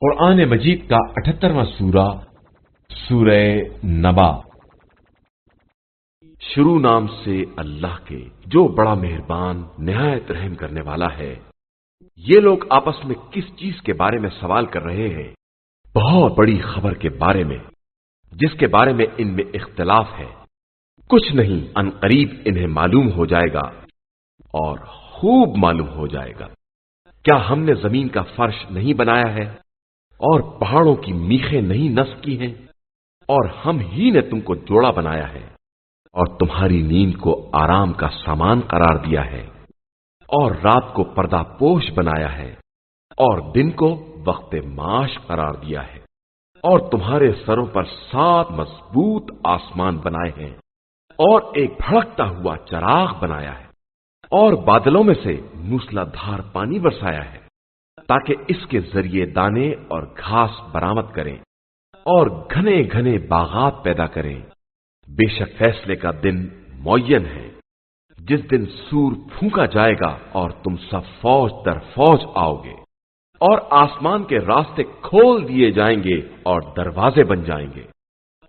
قرآن مجید کا 78واں سورہ سورہ نبا۔ شروع نام سے اللہ کے جو بڑا مہربان نہایت رحم کرنے والا ہے۔ یہ لوگ آپس میں کس چیز کے بارے میں سوال کر رہے ہیں؟ بہت بڑی خبر کے بارے میں، جس کے بارے میں ان میں اختلاف ہے۔ کچھ نہیں، ان قریب انہیں معلوم ہو جائے گا اور خوب معلوم ہو جائے گا۔ کیا ہم نے زمین کا فرش نہیں بنایا ہے اور پہاڑوں کی میخیں نہیں نصب کی ہیں؟ اور ہم ہی نے تم کو جوڑا بنایا ہے اور تمہاری نیند کو آرام کا سامان قرار دیا ہے، اور رات کو پردہ پوش بنایا ہے اور دن کو وقت معاش قرار دیا ہے، اور تمہارے سروں پر 7 مضبوط آسمان بنائے ہیں اور ایک بھڑکتا ہوا چراغ بنایا ہے، اور بادلوں میں سے موسلا دھار پانی برسایا ہے تاکہ اس کے ذریعے دانے اور گھاس برآمد کریں اور گھنے گھنے باغات پیدا کریں۔ بے شک فیصلے کا دن معین ہے، جس دن سور پھونکا جائے گا اور تم سب فوج در فوج آؤ گے، اور آسمان کے راستے کھول دیے جائیں گے اور دروازے بن جائیں گے،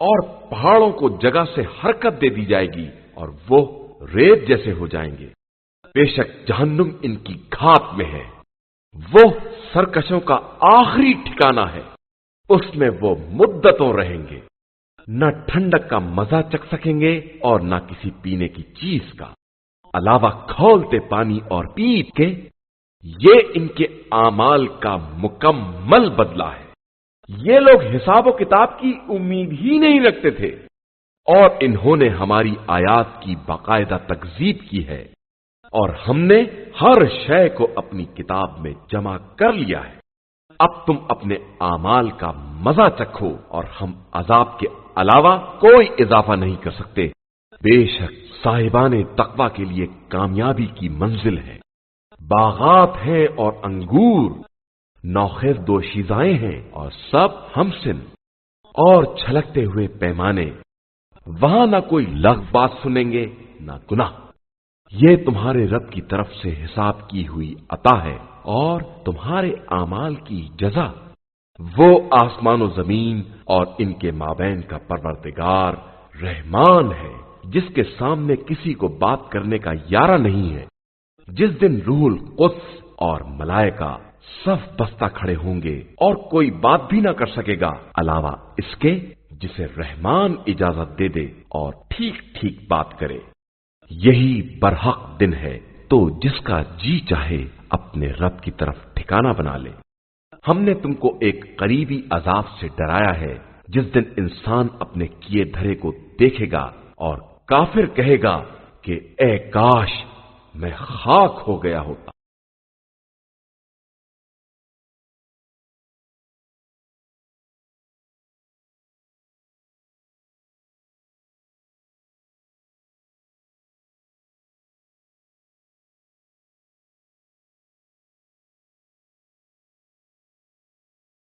اور پہاڑوں کو جگہ سے حرکت دے دی جائے گی اور وہ ریت جیسے ہو جائیں گے۔ بے شک جہنم ان کی گھات میں ہے، وہ سرکشوں کا آخری ٹھکانہ ہے، اس میں وہ مدتوں رہیں گے، نہ ٹھنڈک کا مزہ چکھ سکیں گے اور نہ کسی پینے کی چیز کا، علاوہ کھولتے پانی اور پیپ کے۔ یہ ان کے اعمال کا مکمل بدلہ ہے۔ یہ لوگ حساب و کتاب کی امید ہی نہیں رکھتے تھے، اور انہوں نے ہماری آیات کی باقاعدہ تکذیب کی ہے، اور ہم نے ہر شے کو اپنی کتاب میں جمع کر لیا ہے۔ اب تم اپنے اعمال کا مزہ چکھو، اور ہم عذاب کے علاوہ کوئی اضافہ نہیں کر سکتے۔ بے شک صاحبان تقوی کے لیے کامیابی کی منزل ہے۔ باغات ہیں اور انگور، نوخیز دوشیزائیں ہیں اور سب ہمسن، اور چھلکتے ہوئے پیمانے۔ وہاں نہ کوئی لغو بات سنیں گے نہ گناہ۔ یہ تمہارے رب کی طرف سے حساب کی ہوئی عطا ہے اور تمہارے اعمال کی جزا۔ وہ آسمان و زمین اور ان کے مابین کا پروردگار رحمان ہے، جس کے سامنے کسی کو بات کرنے کا یارہ نہیں ہے۔ جس دن روح القدس اور ملائکہ صف بستہ کھڑے ہوں گے اور کوئی بات بھی نہ کر سکے گا علاوہ اس کے جسے رحمان اجازت دے دے اور ٹھیک ٹھیک بات کرے۔ یہی برحق دن ہے، تو جس کا جی چاہے اپنے رب کی طرف ٹھکانہ بنا لے۔ ہم نے تم کو ایک قریبی عذاب سے ڈرایا ہے، جس دن انسان اپنے کیے دھرے کو دیکھے گا اور کافر کہے گا کہ اے کاش میں خاک ہو گیا ہوتا۔